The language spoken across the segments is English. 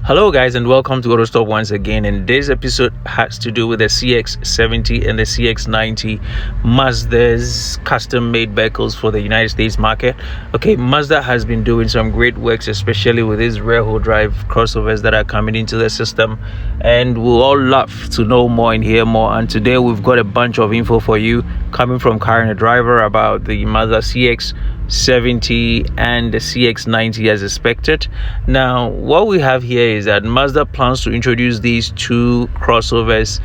Hello guys, and welcome to Autostop once again. And this episode has to do with the Cx-70 and the Cx-90 Mazda's custom-made vehicles for the United States market. Okay, Mazda has been doing some great works, especially with these rear-wheel drive crossovers that are coming into the system, and we'll all love to know more and hear more. And today we've got a bunch of info for you coming from Car and a Driver about the Mazda Cx-70 and the Cx-90 as expected. Now, what we have here is that Mazda plans to introduce these two crossovers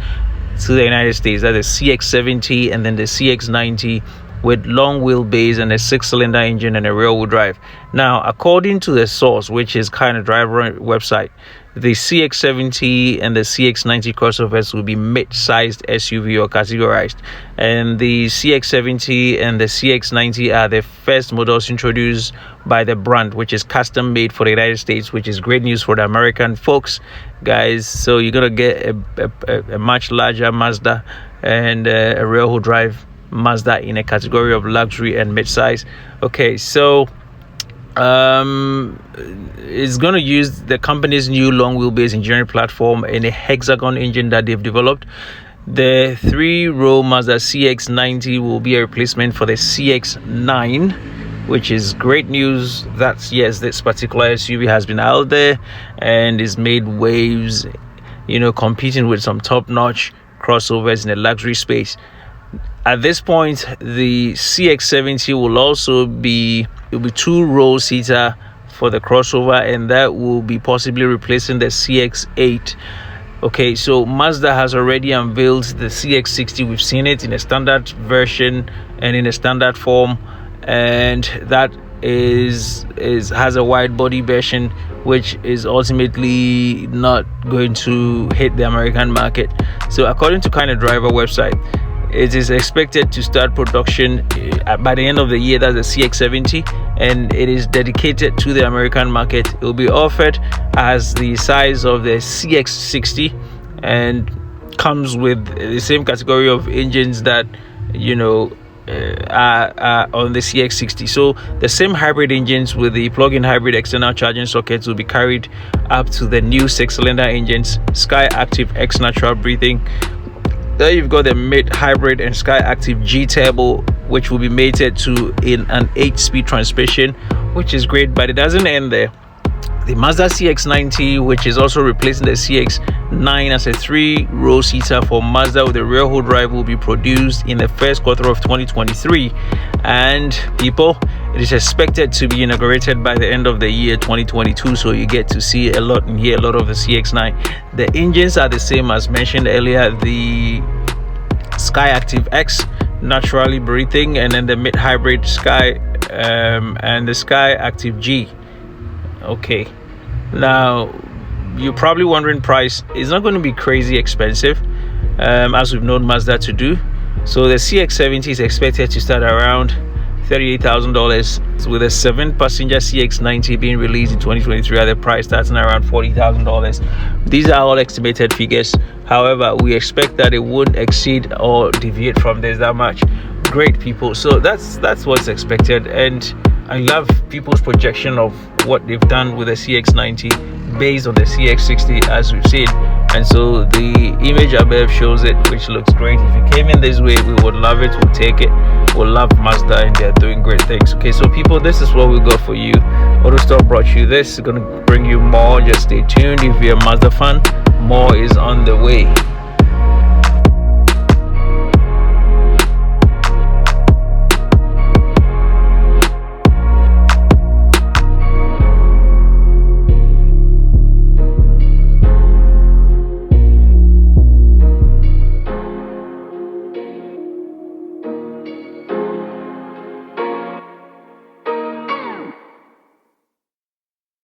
to the United States, that is Cx-70 and then the Cx-90, with long wheelbase and a 6-cylinder engine and a rear-wheel drive. Now, according to the source, which is Car and a Driver website, the Cx-70 and the Cx-90 crossovers will be mid-sized SUV or categorized, and the Cx-70 and the Cx-90 are the first models introduced by the brand, which is custom made for the United States, which is great news for the American folks, guys. So you're gonna get a much larger Mazda and a rear-wheel drive Mazda in a category of luxury and mid-size. Okay, so it's going to use the company's new long wheelbase engineering platform and a hexagon engine that they've developed. The 3-row Mazda Cx-90 will be a replacement for the Cx-9, which is great news. That's, yes, this particular SUV has been out there and is made waves, competing with some top-notch crossovers in the luxury space. At this point, the Cx-70 will also be 2-row seater for the crossover, and that will be possibly replacing the Cx-8. Okay, so Mazda has already unveiled the Cx-60. We've seen it in a standard version and in a standard form, and that has a wide body version, which is ultimately not going to hit the American market. So according to Car and a Driver website, it is expected to start production by the end of the year. That's the Cx-70, and it is dedicated to the American market. It will be offered as the size of the Cx-60 and comes with the same category of engines that are on the Cx-60. So the same hybrid engines with the plug-in hybrid external charging sockets will be carried up to the new 6-cylinder engines, Sky Active X natural breathing. There you've got the mid-hybrid and Sky Active G Turbo, which will be mated to in an 8-speed transmission, which is great, but it doesn't end there. The Mazda Cx-90, which is also replacing the Cx-9 as a 3-row seater for Mazda with a rear-wheel drive, will be produced in the first quarter of 2023, and people, it is expected to be inaugurated by the end of the year 2022. So you get to see a lot and hear a lot of the Cx-9. The engines are the same as mentioned earlier, the Sky Active X naturally breathing, and then the mid-hybrid Sky and the Sky Active G. Okay, now you're probably wondering price. It's not going to be crazy expensive, as we've known Mazda to do. So the Cx-70 is expected to start around $38,000, with a 7-passenger Cx-90 being released in 2023 at the price starting around $40,000. These are all estimated figures. However, we expect that it won't exceed or deviate from this that much. Great, people. So that's what's expected, and I love people's projection of what they've done with the Cx-90 based on the Cx-60, as we've seen. And so the image above shows it, which looks great. If it came in this way, we would love it. We'll take it. We'll love Mazda, and they're doing great things. Okay, so people, this is what we got for you. Autostop brought you this. It's going to bring you more. Just stay tuned. If you're a Mazda fan, more is on the way.